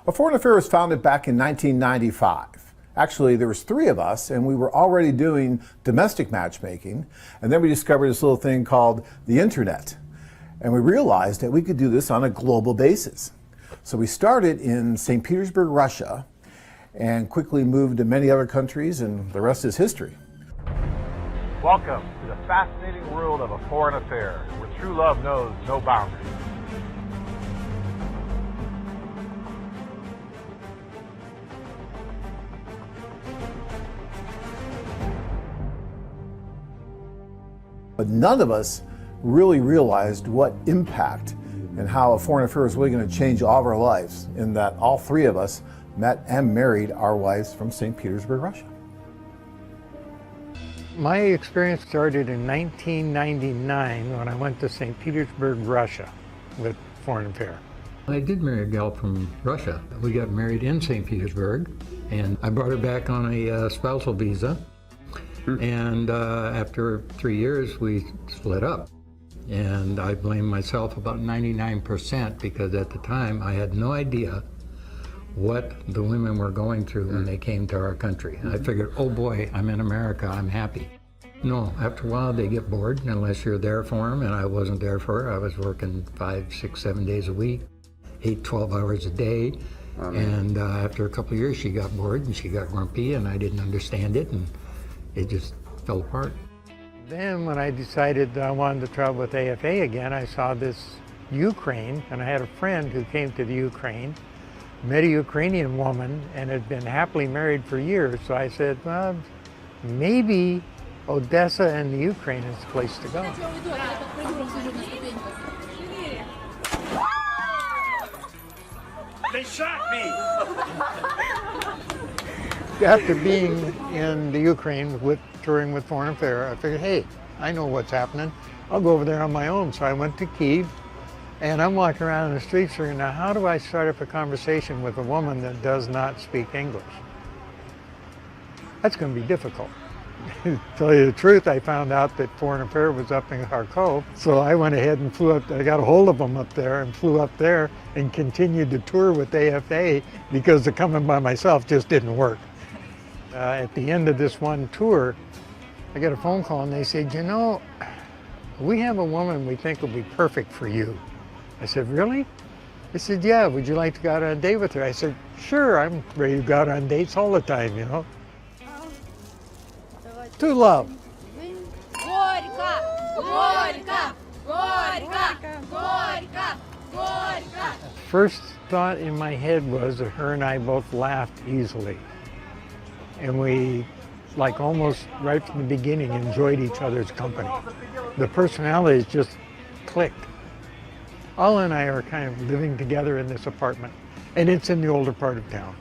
A Foreign Affair was founded back in 1995. Actually, there was 3 of us, and we were already doing domestic matchmaking, and then we discovered this little thing called the internet. And we realized that we could do this on a global basis. So we started in St. Petersburg, Russia, and quickly moved to many other countries, and the rest is history. Welcome to the fascinating world of A Foreign Affair, where true love knows no boundaries. But none of us really realized what impact and how A Foreign Affair was really going to change all of our lives, in that all 3 of us met and married our wives from St. Petersburg, Russia. My experience started in 1999 when I went to St. Petersburg, Russia with Foreign Affair. I did marry a gal from Russia. We got married in St. Petersburg, and I brought her back on a spousal visa. And after 3 years, we split up. And I blame myself about 99% because at the time I had no idea what the women were going through when they came to our country. I figured, oh boy, I'm in America, I'm happy. No, after a while they get bored unless you're there for them, and I wasn't there for her. I was working 5, 6, 7 days a week, 8, 12 hours a day. And after a couple of years she got bored and she got grumpy and I didn't understand it, and it just fell apart. Then when I decided that I wanted to travel with AFA again, I saw this Ukraine, and I had a friend who came to the Ukraine, met a Ukrainian woman, and had been happily married for years. So I said, well, maybe Odessa and the Ukraine is the place to go. They shot me! After being in the Ukraine touring with Foreign Affair, I figured, hey, I know what's happening. I'll go over there on my own. So I went to Kyiv, and I'm walking around in the streets figuring, now how do I start up a conversation with a woman that does not speak English? That's going to be difficult. To tell you the truth, I found out that Foreign Affair was up in Kharkov, so I went ahead and flew up. I got a hold of them up there and flew up there and continued to tour with AFA because the coming by myself just didn't work. At the end of this one tour, I got a phone call and they said, you know, we have a woman we think will be perfect for you. I said, really? They said, yeah, would you like to go out on a date with her? I said, sure, I'm ready to go out on dates all the time, you know. To love. First thought in my head was that her and I both laughed easily. And we, like almost right from the beginning, enjoyed each other's company. The personalities just clicked. Alla and I are kind of living together in this apartment, and it's in the older part of town.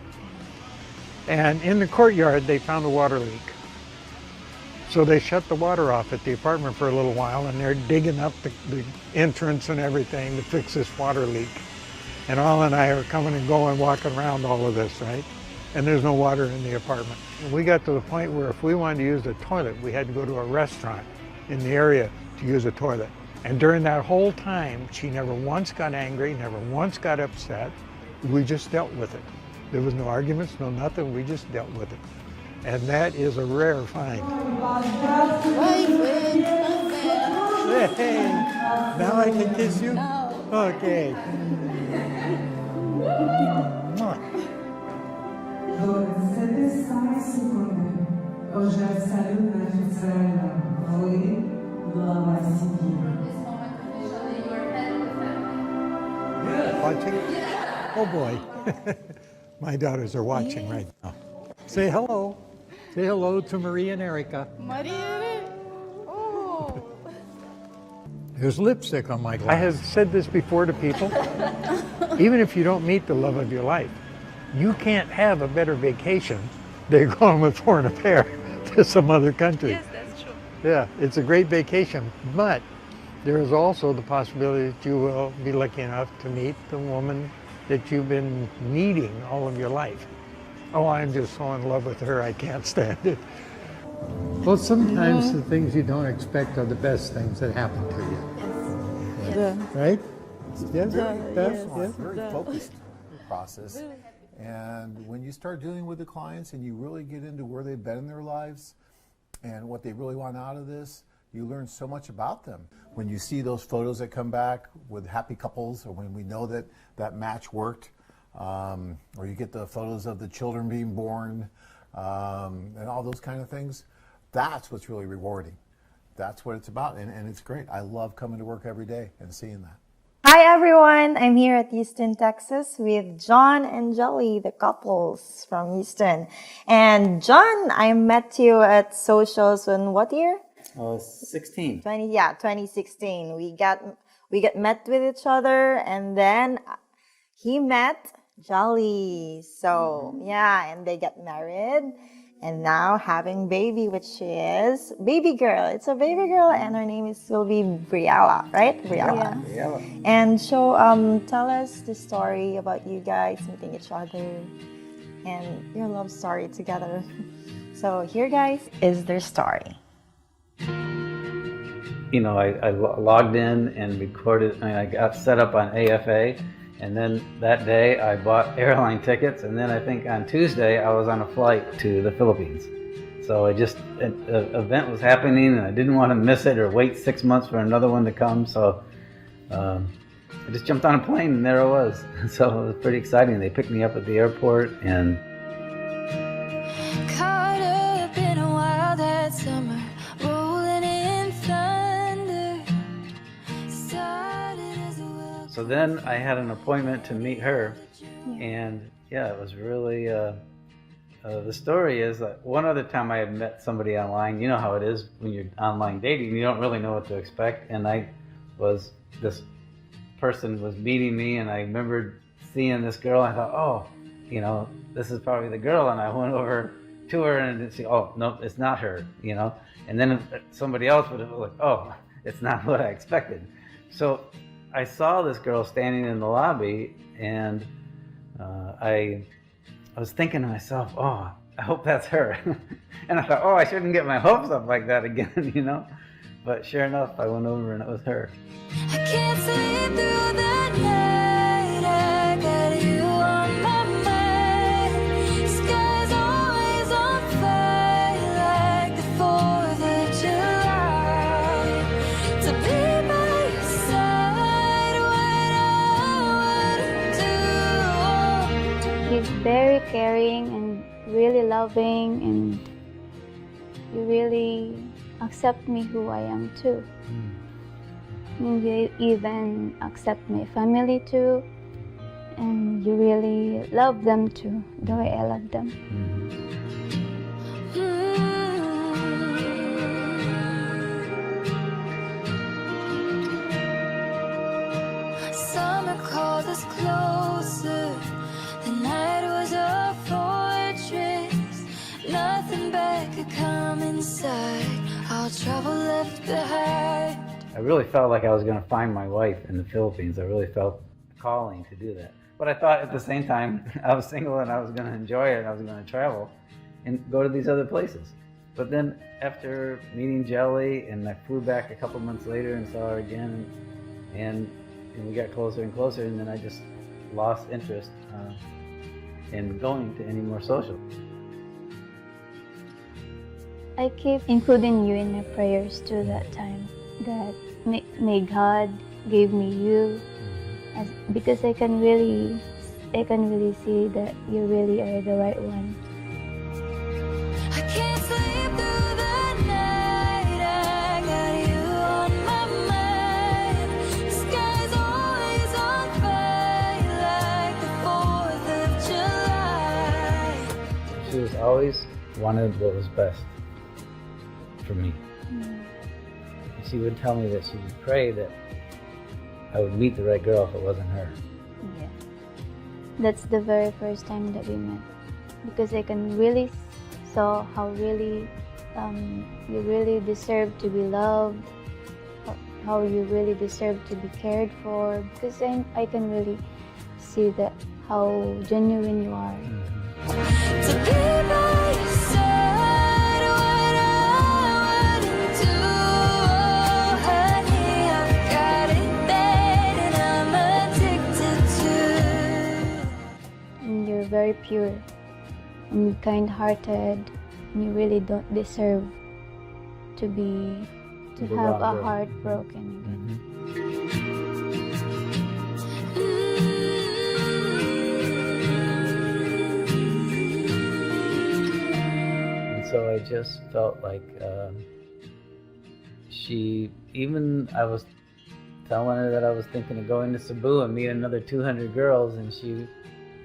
And in the courtyard, they found a water leak. So they shut the water off at the apartment for a little while, and they're digging up the entrance and everything to fix this water leak. And Alla and I are coming and going, walking around all of this, right? And there's no water in the apartment. We got to the point where if we wanted to use the toilet, we had to go to a restaurant in the area to use a toilet. And during that whole time, she never once got angry, never once got upset. We just dealt with it. There was no arguments, no nothing, we just dealt with it. And that is a rare find. Hey, now I can kiss you? Okay. Watching? Oh boy. My daughters are watching right now. Say hello. Say hello to Maria and Erica. Maria, oh. There's lipstick on my glass. I have said this before to people. Even if you don't meet the love of your life, you can't have a better vacation than going with Foreign Affair to some other country. Yes, that's true. Yeah, it's a great vacation, but there is also the possibility that you will be lucky enough to meet the woman that you've been needing all of your life. Oh, I'm just so in love with her, I can't stand it. Well, sometimes the things you don't expect are the best things that happen to you. Yes. Right? Yes? Yes. Very focused. process. And when you start dealing with the clients and you really get into where they've been in their lives and what they really want out of this, you learn so much about them. When you see those photos that come back with happy couples, or when we know that that match worked, or you get the photos of the children being born, and all those kind of things, that's what's really rewarding. That's what it's about, and it's great. I love coming to work every day and seeing that. Hi everyone, I'm here at Houston, Texas with John and Jelly, the couples from Houston. And John, I met you at socials in what year? 16. 2016. We got met with each other, and then he met Jelly. So yeah, and they got married. And now having baby, which is baby girl. It's a baby girl, and her name will be Briella, right? Briella. Yeah. And so, tell us the story about you guys meeting each other and your love story together. So here, guys, is their story. You know, I logged in and recorded, I got set up on AFA, and then that day I bought airline tickets, and then I think on Tuesday I was on a flight to the Philippines. So an event was happening and I didn't want to miss it or wait 6 months for another one to come, so I just jumped on a plane and there I was. So it was pretty exciting. They picked me up at the airport and Caught up in a wild that summer, rolling in thunder. Started as a welcome. so then I had an appointment to meet her, and yeah, it was really, the story is that one other time I had met somebody online. You know how it is when you're online dating, you don't really know what to expect, and this person was meeting me, and I remembered seeing this girl, and I thought, oh, you know, this is probably the girl, and I went over to her and see, oh, no, it's not her, you know, and then somebody else would have been like, oh, it's not what I expected. So I saw this girl standing in the lobby, and I was thinking to myself, oh, I hope that's her. And I thought, oh, I shouldn't get my hopes up like that again, you know. But sure enough, I went over and it was her. I can't sleep through the night. I got you on my mind. Sky's always on fire like the 4th of July. To be by your side, what I would do. He's very caring and really loving, and he really accept me who I am too. And you even accept my family too, and you really love them too, the way I love them. Summer calls us closer. The night was a fortress. Nothing bad could come inside. All trouble left behind. I really felt like I was going to find my wife in the Philippines. I really felt a calling to do that. But I thought at the same time, I was single and I was going to enjoy it and I was going to travel and go to these other places. But then after meeting Jelly, and I flew back a couple months later and saw her again, and we got closer and closer, and then I just lost interest in going to any more social. I keep including you in my prayers too that time, that may God give me you, because I can really see that you really are the right one. I can't sleep through the night. I got you on my mind. Sky's always on fire like the 4th of July. She was always wanted what was best for me. And she would tell me that she would pray that I would meet the right girl if it wasn't her. Yeah. That's the very first time that we met, because I can really saw how really you really deserve to be loved, how you really deserve to be cared for, because I can really see that how genuine you are. To be by your side, what I wouldn't do. Oh, honey, I've got it bad and I'm addicted to. you're very pure and kind-hearted, and you really don't deserve to have a heart broken again. And so I just felt like I was telling her that I was thinking of going to Cebu and meet another 200 girls, and she,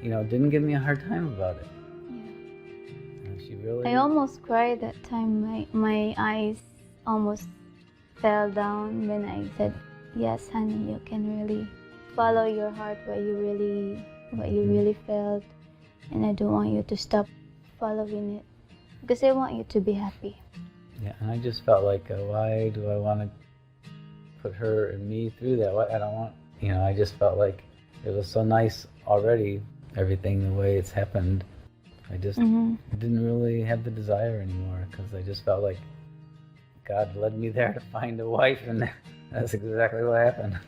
didn't give me a hard time about it. Yeah. She really. I almost cried that time. My eyes almost fell down when I said, "Yes, honey, you can really follow your heart, what you really felt, and I don't want you to stop following it because I want you to be happy." Yeah, and I just felt like, why do I want to put her and me through that? I don't want, I just felt like it was so nice already, everything the way it's happened. I just didn't really have the desire anymore because I just felt like God led me there to find a wife, and that's exactly what happened.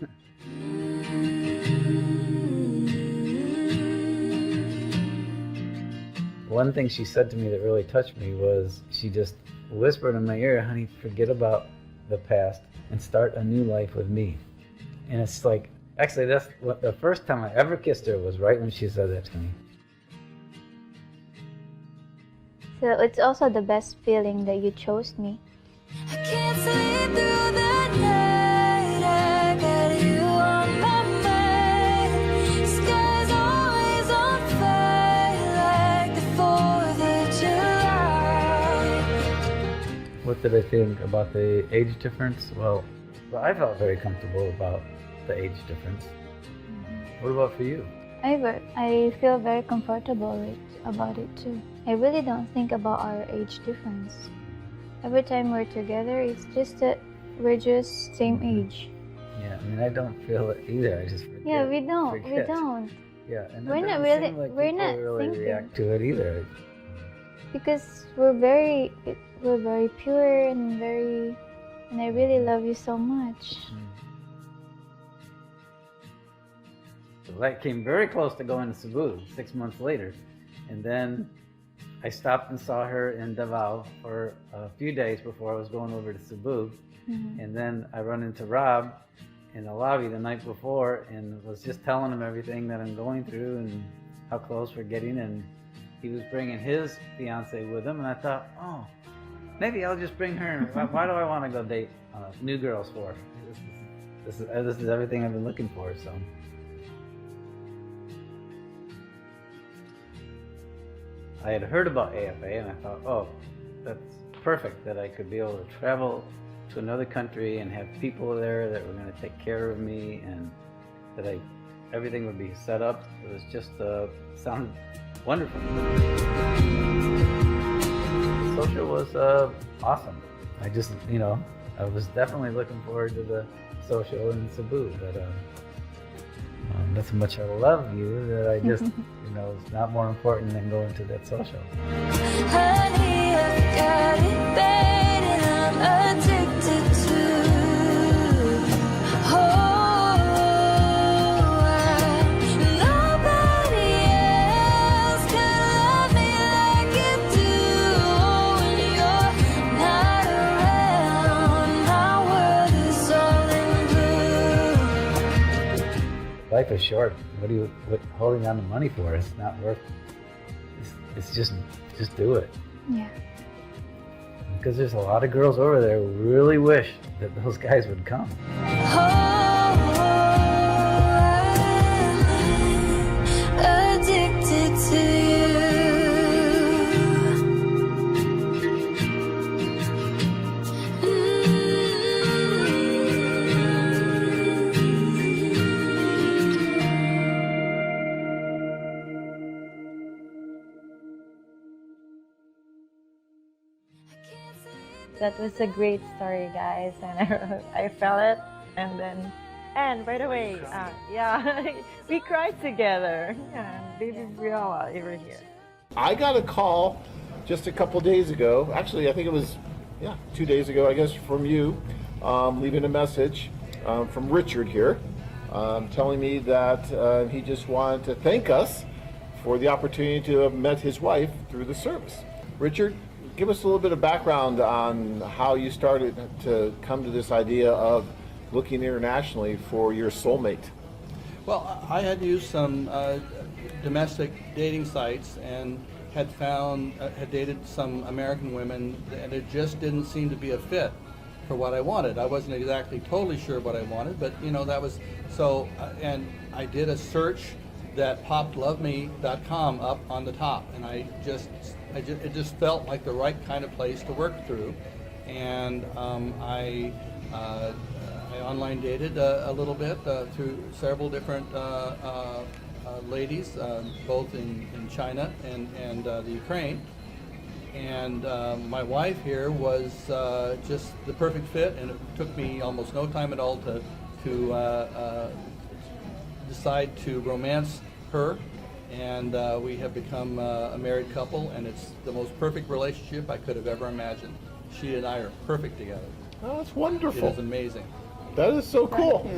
One thing she said to me that really touched me was she just whispered in my ear, "Honey, forget about the past and start a new life with me." And it's like, actually, that's what the first time I ever kissed her was right when she said that to me. So it's also the best feeling that you chose me. I can't sleep through the night. I got you on my mind. Sky's always on fire like the 4th of July. What did I think about the age difference? Well, I felt very comfortable about the age difference. What about for you? I feel very comfortable about it too. I really don't think about our age difference. Every time we're together, it's just that we're just same age. Yeah, I mean, I don't feel it either. I just forget. Yeah, we don't. Yeah, and We're it not doesn't really- seem like we're people not really thinking. react to it either. Because we're very pure and I really love you so much. So that came very close to going to Cebu 6 months later. And then I stopped and saw her in Davao for a few days before I was going over to Cebu. And then I run into Rob in the lobby the night before and was just telling him everything that I'm going through and how close we're getting. And he was bringing his fiance with him. And I thought, oh, maybe I'll just bring her. Why do I want to go date new girls for? This is everything I've been looking for. So. I had heard about AFA and I thought, oh, that's perfect that I could be able to travel to another country and have people there that were going to take care of me and that everything would be set up. It was just sounded wonderful. The social was awesome. I just, I was definitely looking forward to the social in Cebu, but that's how much I love you that I just, it's not more important than going to that social. Honey, I've got it bad and I'm addicted to. Nobody else can love me like you do. When you're not around, my world is all in blue. Life is short. What holding on to money for? It's not worth. It's just do it. Yeah. Because there's a lot of girls over there who really wish that those guys would come. Addicted to you. That was a great story, guys, and I felt it, and right away, we cried together. Yeah, baby Briella over here. I got a call just a couple days ago. Actually, I think it was 2 days ago, I guess, from you, leaving a message from Richard here, telling me that he just wanted to thank us for the opportunity to have met his wife through the service. Richard, give us a little bit of background on how you started to come to this idea of looking internationally for your soulmate. Well, I had used some domestic dating sites and had dated some American women, and it just didn't seem to be a fit for what I wanted. I wasn't exactly totally sure what I wanted, but that was so. And I did a search that popped loveme.com up on the top, and it just felt like the right kind of place to work through, and I online dated a little bit through several different ladies, both in China and the Ukraine. And my wife here was just the perfect fit, and it took me almost no time at all to decide to romance her. And we have become a married couple, and it's the most perfect relationship I could have ever imagined. She and I are perfect together. Oh, that's wonderful. It is amazing. That is so cool.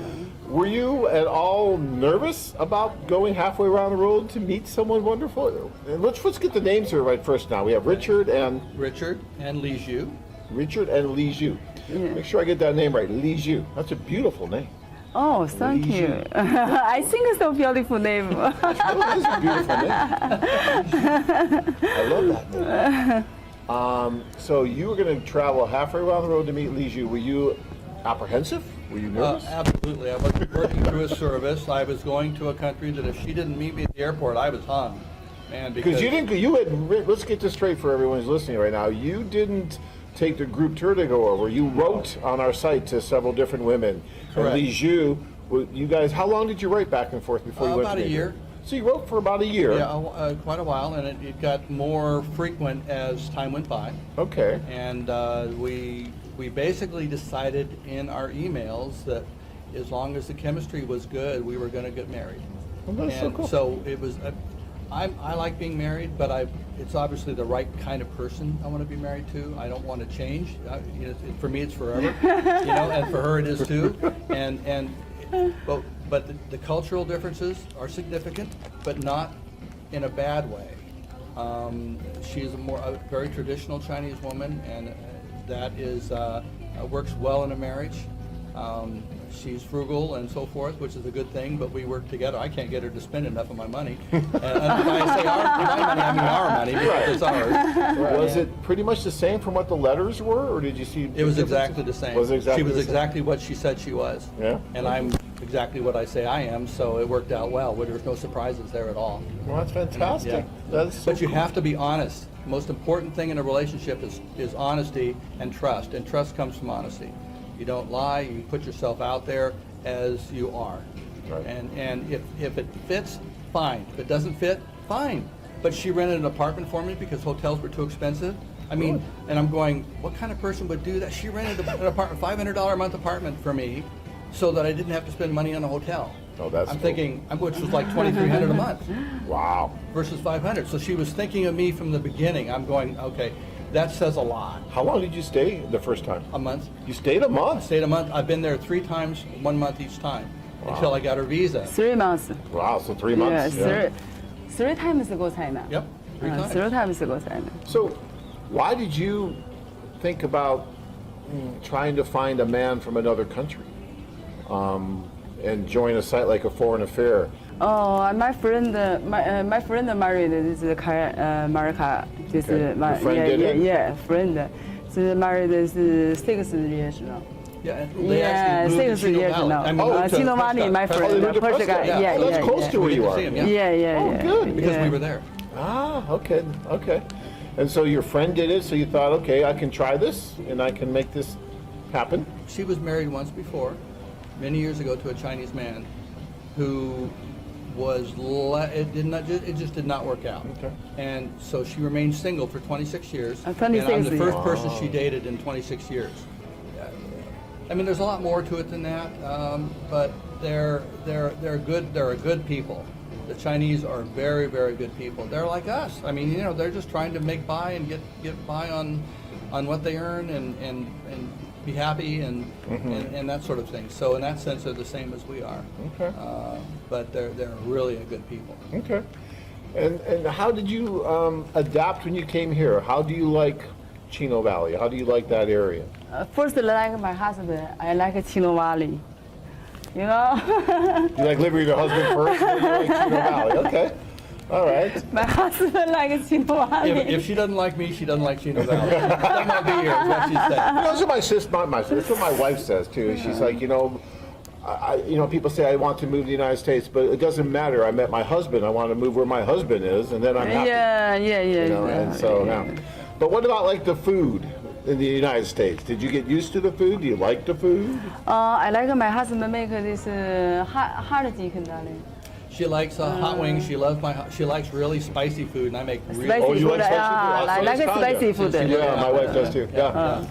Were you at all nervous about going halfway around the world to meet someone wonderful? And let's get the names here right first now. We have Richard and Li Zhu. Richard and Li Zhu. Yeah. Make sure I get that name right. Li Zhu. That's a beautiful name. Oh, thank Li you. Zhu. I think it's a beautiful name. It is a beautiful name. I love that name. So you were going to travel halfway around the world to meet Li Zhu. Were you apprehensive? Were you nervous? Absolutely. I was working through a service. I was going to a country that if she didn't meet me at the airport, I was hung. Man, because let's get this straight for everyone who's listening right now. You didn't take the group tour to go over. You wrote on our site to several different women. Correct. And Li Zhu, you guys, how long did you write back and forth before you went to about a meet year. her? So you wrote for about a year. Yeah, quite a while, and it got more frequent as time went by. Okay. And we basically decided in our emails that as long as the chemistry was good, we were going to get married. Well, that's so cool. So it was. I like being married, but it's obviously the right kind of person I want to be married to. I don't want to change. For me, it's forever. And for her, it is too. But the cultural differences are significant, but not in a bad way. She's a very traditional Chinese woman, and that is works well in a marriage. She's frugal and so forth, which is a good thing, but we work together. I can't get her to spend enough of my money. And when I say my money, I mean our money, because it's ours. Right. Was it pretty much the same from what the letters were, or did you see? It was exactly the same. Was it exactly she was the same? exactly what she said she was. Yeah. And I'm exactly what I say I am, so it worked out well. There was no surprises there at all. Well, that's fantastic. Yeah. That's so But you cool. have to be honest. The most important thing in a relationship is honesty and trust comes from honesty. You don't lie, you put yourself out there as you are. Right. And if it fits, fine. If it doesn't fit, fine. But she rented an apartment for me because hotels were too expensive. I mean, and I'm going, what kind of person would do that? She rented an apartment, $500 a month apartment for me so that I didn't have to spend money on a hotel. Oh, that's I'm cool. thinking, which was like $2,300 a month. Wow. Versus 500. So she was thinking of me from the beginning. I'm going, okay, that says a lot. How long did you stay the first time? A month. You stayed a I month? stayed a month. I've been there 3 times, 1 month each time, until I got her visa. 3 months. Wow, so 3 months. Yeah, three times go China. Yep, 3 times. 3 times go China. So why did you think about trying to find a man from another country and join a site like A Foreign Affair? Oh, my friend married this America. This Okay. Your friend did it? yeah, friend. She married is 6 years now. Yeah, and they actually moved to 6 Chino years Valley. now. I mean, to Chino Valley, my Oh, they friend, moved to Portugal. Prescott. Yeah, Oh, that's yeah, close yeah. to where you We are. could see 'em, Yeah. Oh, good. Because yeah. we were there. Ah, okay. And so your friend did it, so you thought, okay, I can try this and I can make this happen. She was married once before, many years ago, to a Chinese man who was it just did not work out. Okay. And so she remained single for 26 years. 26 and I'm the years. first person she dated in 26 years. I mean, there's a lot more to it than that, but they're good. They're a good people. The Chinese are very, very good people. They're like us. I mean, they're just trying to make by and get by on what they earn and be happy and that sort of thing. So in that sense, they're the same as we are. Okay. But they're really a good people. Okay. And how did you adapt when you came here? How do you like Chino Valley? How do you like that area? First, like my husband, I like Chino Valley. You know? You like living with your husband first, then you like Chino Valley. Okay. All right. My husband likes Chino Valley. If she doesn't like me, she doesn't like Chino Valley. She doesn't want to be here, is what she said. Those are my sister, not my sister. That's what my wife says too. She's like, you know, people say I want to move to the United States, but it doesn't matter. I met my husband. I want to move where my husband is, and then I'm happy. Yeah. You know, and so now. But what about like the food in the United States? Did you get used to the food? Do you like the food? I like my husband make this hard chicken, darling. She likes hot wings. She likes really spicy food, and I make really Spicy you food, like spicy food? I like spicy food. Yeah, my wife does too. Yeah.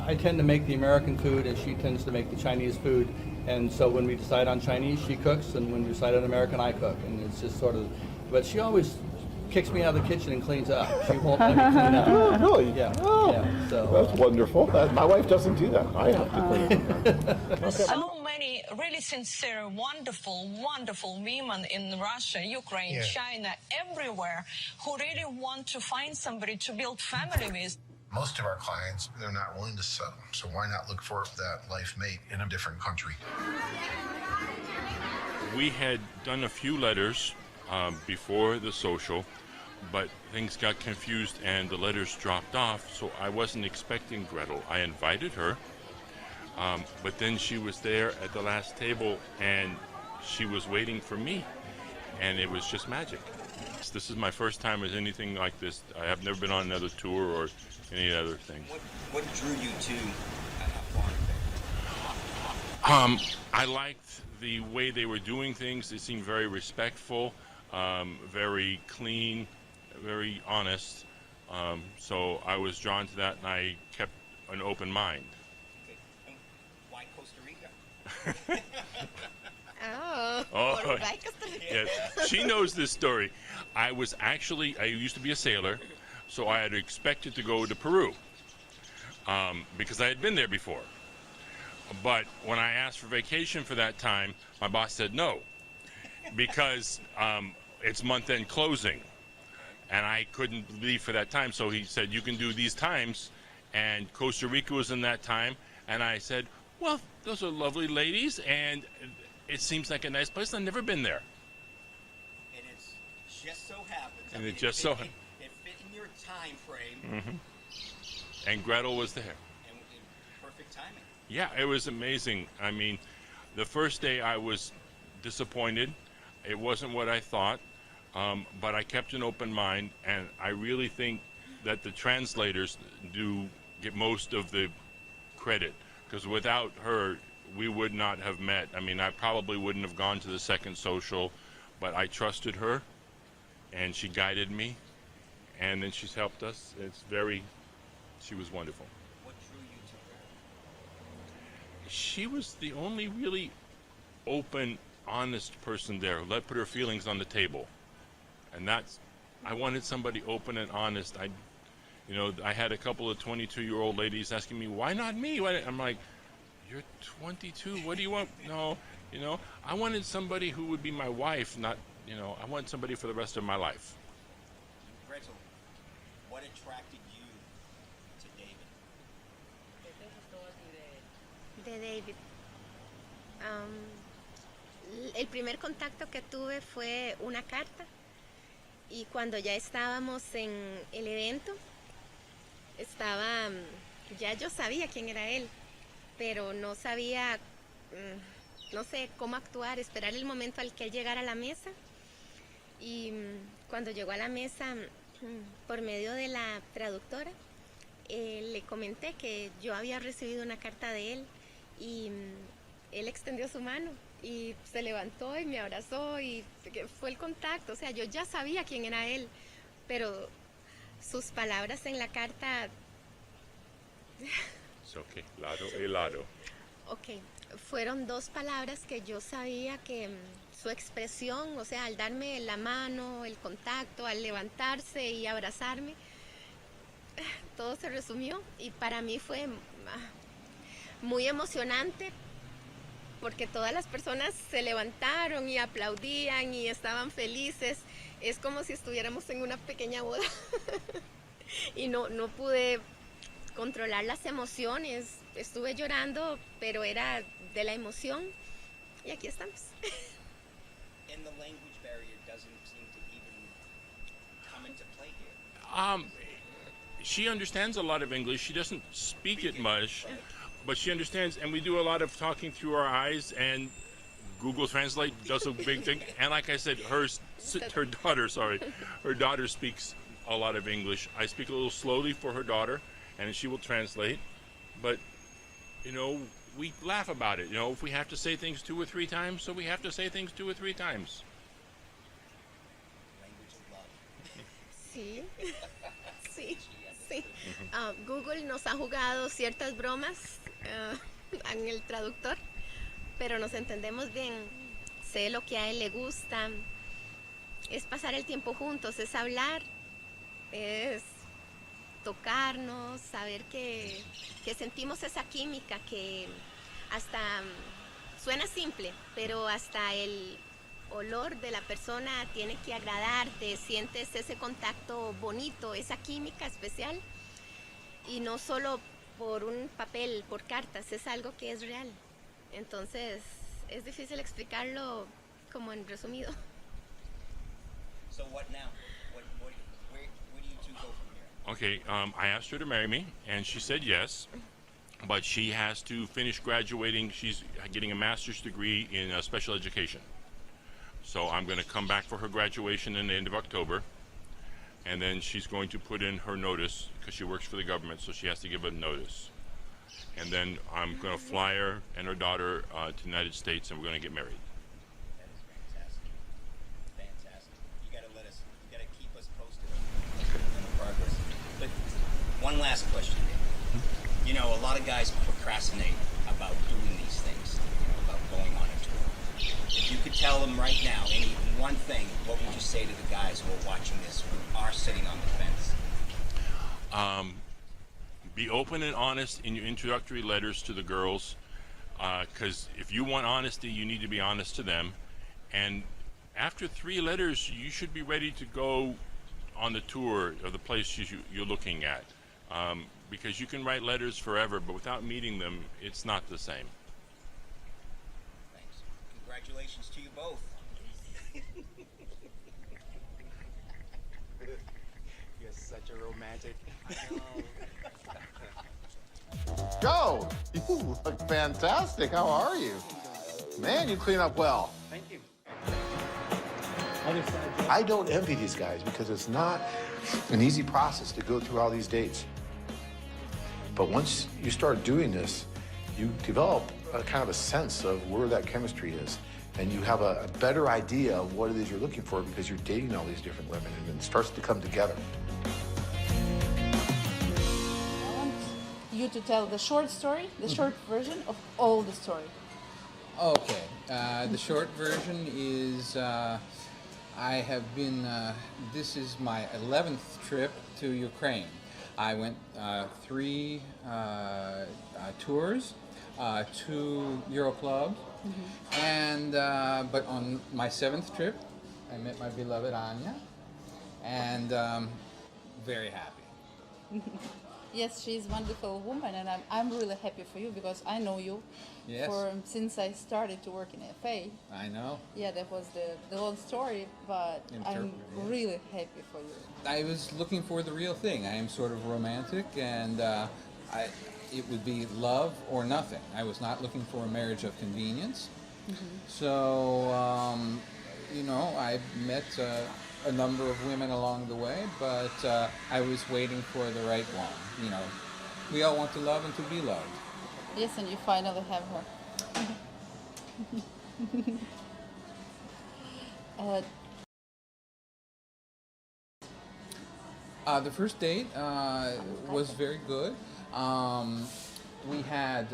I tend to make the American food, and she tends to make the Chinese food. And so when we decide on Chinese, she cooks, and when we decide on American, I cook. And it's just sort of, but she always kicks me out of the kitchen and cleans up. She won't let me clean up. Oh, really? Yeah. Oh, Yeah. So that's wonderful. My wife doesn't do that. I have to clean up. So many really sincere, wonderful women in Russia, Ukraine, China, everywhere who really want to find somebody to build family with. Most of our clients, they're not willing to settle. So why not look for that life mate in a different country? We had done a few letters before the social, but things got confused and the letters dropped off, so I wasn't expecting Gretel. I invited her, but then she was there at the last table and she was waiting for me, and it was just magic. This is my first time with anything like this. I have never been on another tour or any other thing. What drew you to Foreign Affair? I liked the way they were doing things. They seemed very respectful, very clean, very honest. So I was drawn to that, and I kept an open mind. Okay. And why Costa Rica? Oh, yes. She knows this story. I used to be a sailor, so I had expected to go to Peru because I had been there before. But when I asked for vacation for that time, my boss said no, because it's month-end closing, and I couldn't leave for that time. So he said, you can do these times, and Costa Rica was in that time, and I said, well, those are lovely ladies, and it seems like a nice place. I've never been there. And it's just so happens. And it just so happens. It fit in your time frame. Mm-hmm. And Gretel was there. And perfect timing. Yeah, it was amazing. I mean, the first day I was disappointed. It wasn't what I thought, but I kept an open mind, and I really think that the translators do get most of the credit, because without her, we would not have met. I mean, I probably wouldn't have gone to the second social, but I trusted her, and she guided me, and then she's helped us. She was wonderful. What drew you to her? She was the only really open, honest person there who put her feelings on the table. And I wanted somebody open and honest. I had a couple of 22-year-old ladies asking me, why not me? I'm like, you're 22, what do you want? No, I wanted somebody who would be my wife, not, I want somebody for the rest of my life. Gretel, what attracted you to David? De David. El primer contacto que tuve fue una carta, y cuando ya estábamos en el evento, ya yo sabía quién era él, pero no sabía, no sé cómo actuar, esperar el momento al que él llegara a la mesa. Y cuando llegó a la mesa, por medio de la traductora, le comenté que yo había recibido una carta de él, y él extendió su mano y se levantó y me abrazó, y fue el contacto. O sea, yo ya sabía quién era él, pero sus palabras en la carta... Okay, lado y lado. Ok, fueron dos palabras que yo sabía que su expresión, o sea, al darme la mano, el contacto, al levantarse y abrazarme, todo se resumió, y para mí fue muy emocionante, porque todas las personas se levantaron y aplaudían y estaban felices, es como si estuviéramos en una pequeña boda. Y no pude controlar las emociones. Estuve llorando, pero era de la emoción. Y aquí estamos. And the language barrier doesn't seem to even come into play here. She understands a lot of English. She doesn't speak it much, but she understands, and we do a lot of talking through our eyes, and Google Translate does a big thing. And like I said, her daughter speaks a lot of English. I speak a little slowly for her daughter, and she will translate. But, you know, we laugh about it. You know, if we have to say things 2 or 3 times, so we have to say things 2 or 3 times. Language of love. Sí, sí, sí. Google nos ha jugado ciertas bromas en el traductor, pero nos entendemos bien. Sé lo que a él le gusta. Es pasar el tiempo juntos, es hablar, es tocarnos, saber que sentimos esa química que hasta suena simple, pero hasta el olor de la persona tiene que agradarte, sientes ese contacto bonito, esa química especial, y no solo por un papel, por cartas, es algo que es real. Entonces es difícil explicarlo como en resumido. So what now? Where do you two go from here? Okay, I asked her to marry me, and she said yes, but she has to finish graduating. She's getting a master's degree in special education. So I'm going to come back for her graduation in the end of October, and then she's going to put in her notice, because she works for the government, so she has to give a notice. And then I'm going to fly her and her daughter to the United States, and we're going to get married. That is fantastic. Fantastic. You gotta keep us posted on the progress. But one last question, Dave. You know, a lot of guys procrastinate about doing these things, about going on a tour. If you could tell them right now any one thing, what would you say to the guys who are watching this, who are sitting on the fence? Be open and honest in your introductory letters to the girls, because if you want honesty, you need to be honest to them. And after 3 letters, you should be ready to go on the tour of the place you're looking at, because you can write letters forever, but without meeting them, it's not the same. Thanks. Congratulations to you both. You're such a romantic. Go! You look fantastic. How are you? Man, you clean up well. Thank you. I don't envy these guys because it's not an easy process to go through all these dates. But once you start doing this, you develop a kind of a sense of where that chemistry is. And you have a better idea of what it is you're looking for because you're dating all these different women, and it starts to come together. I want you to tell the short story, the short version of all the story. Okay, the short version is I have been, this is my 11th trip to Ukraine. I went 3 tours, 2 Euro clubs, and but on my 7th trip, I met my beloved Anya, and very happy. Yes, she's a wonderful woman, and I'm really happy for you because I know you Yes. since I started to work in FA. I know. Yeah, that was the long story, but I'm Interpreter, yes. really happy for you. I was looking for the real thing. I am sort of romantic, and it would be love or nothing. I was not looking for a marriage of convenience. So, you know, I met a number of women along the way, but I was waiting for the right one. You know, we all want to love and to be loved. Yes, and you finally have her. The first date was very good. We had,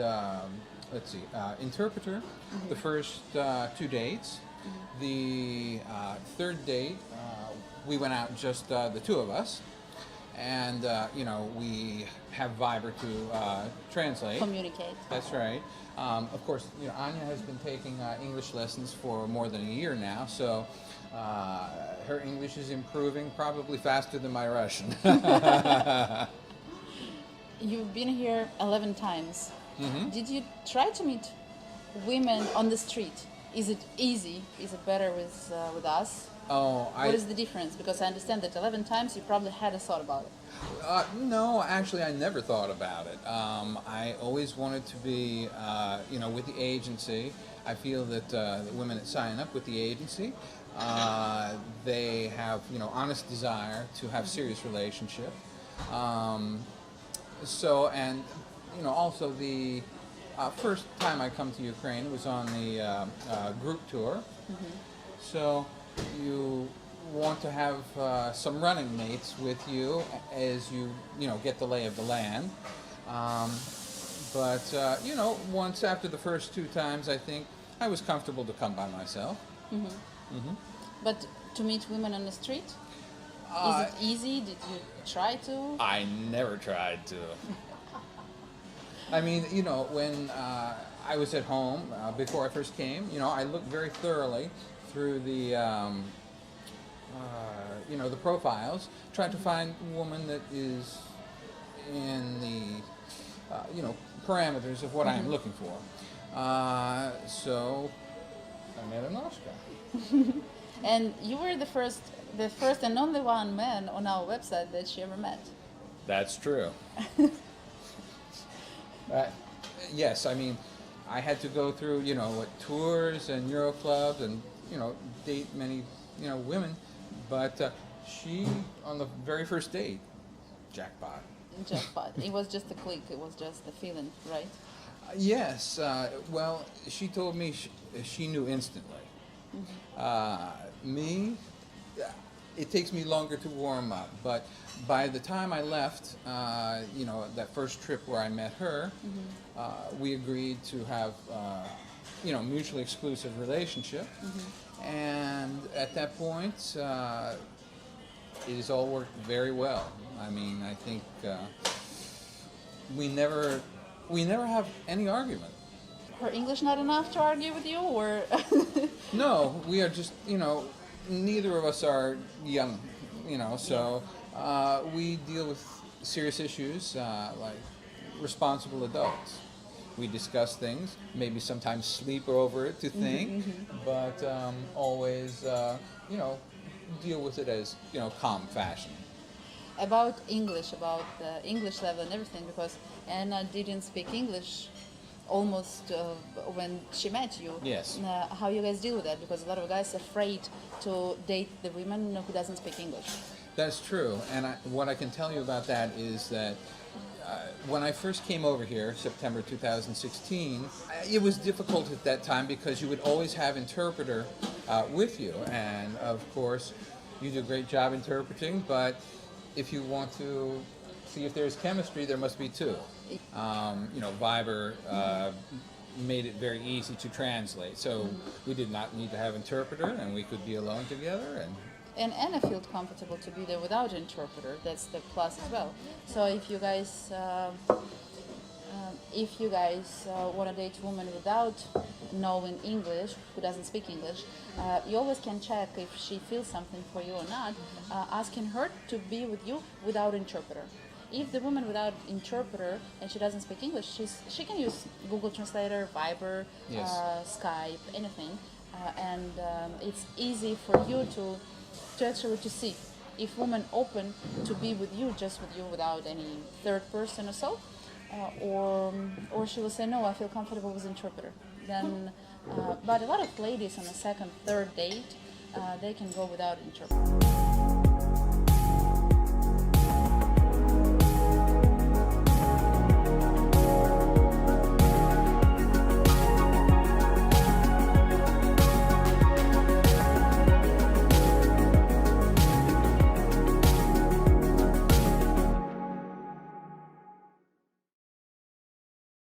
let's see, interpreter the first 2 dates. The third date, we went out just the 2 of us. And, you know, we have Viber to translate. Communicate. That's right. Of course, you know, Anya has been taking English lessons for more than a year now, so Her English is improving probably faster than my Russian. You've been here 11 times. Mhm. Did you try to meet women on the street? Is it easy? Is it better with us? Oh, What is the difference? Because I understand that 11 times you probably had a thought about it. No, actually, I never thought about it. I always wanted to be, with the agency. I feel that the women that sign up with the agency, they have, honest desire to have serious relationship. Also the first time I come to Ukraine was on the group tour. So you want to have some running mates with you as you get the lay of the land. Once after the first 2 times, I think I was comfortable to come by myself. But to meet women on the street, is it easy? Did you try to? I never tried to. I mean, when I was at home before I first came, I looked very thoroughly through the the profiles, trying to find a woman that is in the parameters of what I am looking for. So I met Anoshka. And you were the first and only one man on our website that she ever met. That's true. Yes, I mean, I had to go through, tours and Euro clubs and, date many, women. But she, on the very first date, jackpot. Jackpot. It was just a click. It was just the feeling, right? Yes. Well, she told me she knew instantly. Me, it takes me longer to warm up. But by the time I left, that first trip where I met her, we agreed to have, mutually exclusive relationship. And at that point, it has all worked very well. I mean, I think we never have any argument. Her English not enough to argue with you, or? No, we are just, neither of us are young, so we deal with serious issues like responsible adults. We discuss things, maybe sometimes sleep over it to think, but always, deal with it as, calm fashion. About English, about the English level and everything, because Anna didn't speak English almost when she met you. Yes. How you guys deal with that? Because a lot of guys are afraid to date the women who doesn't speak English. That's true, and what I can tell you about that is that when I first came over here, September 2016, it was difficult at that time because you would always have interpreter with you, and of course, you do a great job interpreting, but if you want to see if there's chemistry, there must be 2. Viber made it very easy to translate, so we did not need to have interpreter, and we could be alone together. And Anna felt comfortable to be there without interpreter. That's the plus as well. So if you guys want to date a woman without knowing English, who doesn't speak English, you always can check if she feels something for you or not, asking her to be with you without interpreter. If the woman without interpreter and she doesn't speak English, she can use Google Translator, Viber, Yes. Skype, anything, and it's easy for you to actually to see if woman open to be with you, just with you, without any third person or so, or she will say no, I feel comfortable with interpreter. Then, but a lot of ladies on the second, third date, they can go without interpreter.